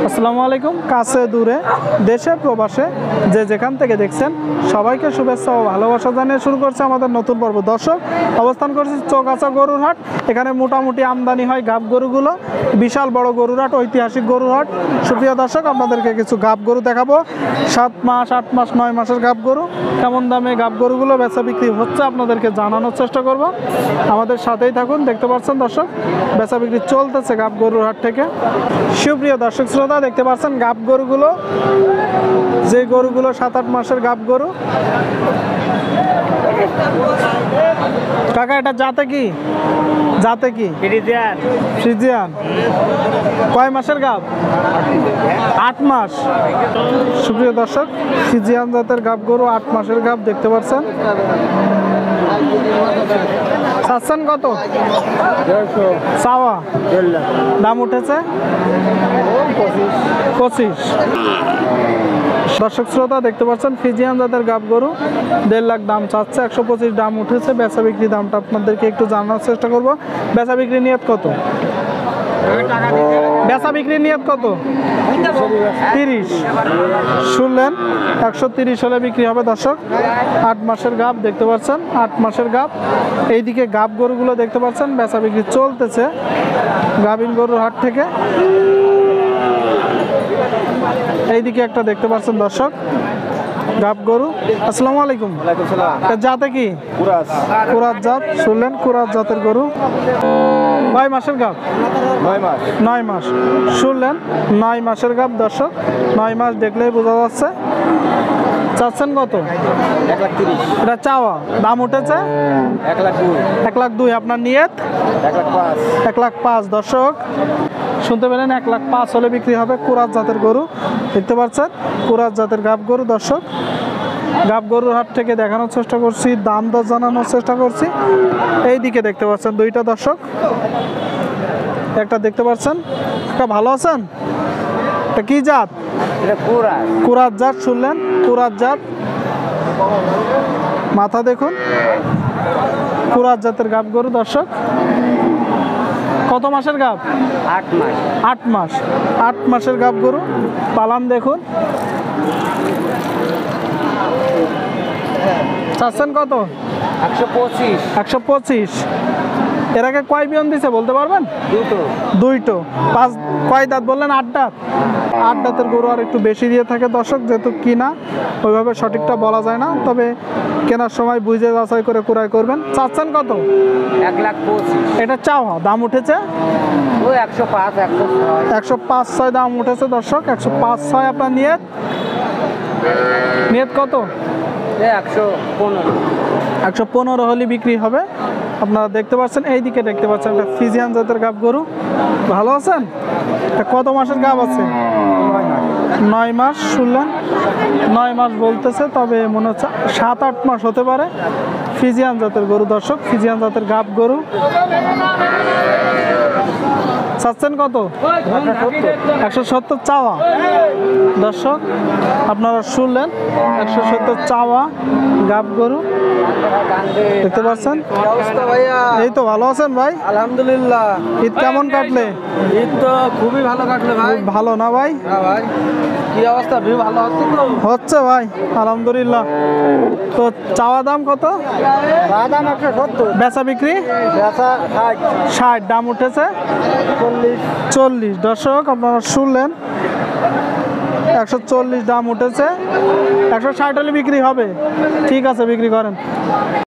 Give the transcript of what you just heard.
আসসালামু আলাইকুম। কাছে দূরে দেশে প্রবাসে যে যেখান থেকে দেখছেন সবাইকে শুভেচ্ছা ও ভালোবাসা জানিয়ে শুরু করছে আমাদের নতুন পর্ব। দর্শক, অবস্থান করছি চৌগাছা গরুর হাট। এখানে মোটামুটি আমদানি হয় গাব গরুগুলো। বিশাল বড় গরুর হাট, ঐতিহাসিক গরুর হাট। সুপ্রিয় দর্শক, আপনাদেরকে কিছু গাব গরু দেখাবো। 7 মাস, 8 মাস, 9 মাসের গাব গরু। কেমন দামে গাব গরুগুলো বেচা বিক্রি হচ্ছে আপনাদেরকে জানানোর চেষ্টা করব। আমাদের সাথেই থাকুন। দেখতে পাচ্ছেন দর্শক, বেচা বিক্রি চলতেছে গাব গরুর হাট থেকে। সুপ্রিয় দর্শক শ্রোতা, দেখতে পাচ্ছেন গাব গরুগুলো, যে গরুগুলো 7-8 মাসের গাব গরু। কাকা, এটা জাতে কি? জাতে কি? ফ্রিজিয়ান। কয় মাসের গাব? 8 মাস। সুপ্রিয় দর্শক, ফ্রিজিয়ান জাতের গাব গরু, 8 মাসের গাব। দেখতে পাচ্ছেন। চাচ্ছেন কত? চাওয়া দাম উঠেছে 25। দর্শক শ্রোতা, দেখতে পাচ্ছেন ফ্রিজিয়ান জাতের গাব গরু 1.5 লাখ দাম চাচ্ছে। 125 দাম উঠেছে। বেচা বিক্রি দামটা আপনাদেরকে একটু জানানোর চেষ্টা করব। বেচা বিক্রি নিয়ত কত? বেচা বিক্রি নিয়ত কত? 30। শুনলেন, 130 হলে বিক্রি হবে। দর্শক, 8 মাসের গাব দেখতে পাচ্ছেন, 8 মাসের গাব। এইদিকে গাব গরুগুলো দেখতে পাচ্ছেন, বেচা বিক্রি চলতেছে গাভিন গরুর হাট থেকে। এইদিকে একটা দেখতে পাচ্ছেন দর্শক, গাব গরু। আসসালামু আলাইকুম। জাতে কি? কুরাত জাত। শুনলেন, কুরাত জাতের গরু। 9 মাসের গাব? 9 মাস। শুনলেন, 9 মাসের গাব। দর্শক, 9 মাস দেখলেই বোঝা যাচ্ছে। চাচ্ছেন কত? 1,30,000। এটা চাওয়া দাম উঠেছে 1,02,000। আপনার নিয়ত 1,05,000। দর্শক, শুনতে পেলেন, 1,05,000 হলে বিক্রি হবে। কুরাত জাতের গরু দেখতে পাচ্ছেন, কুরাত জাতের গাব গরু। দর্শক, গাব গরুর হাট থেকে দেখানোর চেষ্টা করছি, দাম দর জানানোর চেষ্টা করছি। এইদিকে দেখতে পাচ্ছেন দুইটা। দর্শক, একটা দেখতে পাচ্ছেন, একটা ভালো আছেন। এটা কি জাত? কুরাত জাত। শুনলেন, কুরাত জাত। মাথা দেখুন, কুরাত জাতের গাব গরু। দর্শক, কত মাসের গাব? 8 মাস। 8 মাসের গাব গরু। পালান দেখুন। চাচ্ছেন কত? 125। এর আগে কয় বিয়ন দিছে বলতে পারবেন? দুইটো। 5 কয় দাঁত বললেন? 8 দাঁত। 8 দাঁতের গরু আর একটু বেশি দিয়ে থাকে দর্শক, যেহেতু কিনা ওইভাবে সঠিকটা বলা যায় না। তবে কেনার সময় বুঝে যাচাই করে ক্রয় করবেন। চাচ্ছেন কত? 1,25,000। এটা চাওয়া দাম উঠেছে 105-106 দাম উঠেছে। দর্শক, 105-106 আপনার নিয়ত কত? 115 হলে বিক্রি হবে। আপনারা দেখতে পাচ্ছেন, এইদিকে দেখতে পাচ্ছেন একটা ফ্রিজিয়ান জাতের গাব গরু। ভালো আছেন? এটা কত মাসের গাব আছে? 9 মাস। শুনলেন, 9 মাস বলতেছে, তবে মনে হচ্ছে 7-8 মাস হতে পারে। ফ্রিজিয়ান জাতের গরু। দর্শক, ফ্রিজিয়ান জাতের গাব গরু। চাচ্ছেন কত? 170 চাওয়া। দর্শক, আপনারা শুনলেন, 170 চাওয়া গাব গরু দেখতে পাচ্ছেন। এই তো ভালো আছেন ভাই? আলহামদুলিল্লাহ। ঈদ কেমন কাটলে? ঈদ তো খুবই ভালো কাটলো ভাই। ভালো না ভাই? হ্যাঁ ভাই। কি অবস্থা? ভিউ ভালো হচ্ছে তো? হচ্ছে ভাই, আলহামদুলিল্লাহ। তো চাওয়া দাম কত? দাম 170। বেচা বিক্রি 60। দাম উঠেছে 40। দর্শক, আপনারা শুনলেন, 140 দাম উঠেছে। 160 হলে বিক্রি হবে। ঠিক আছে, বিক্রি করেন।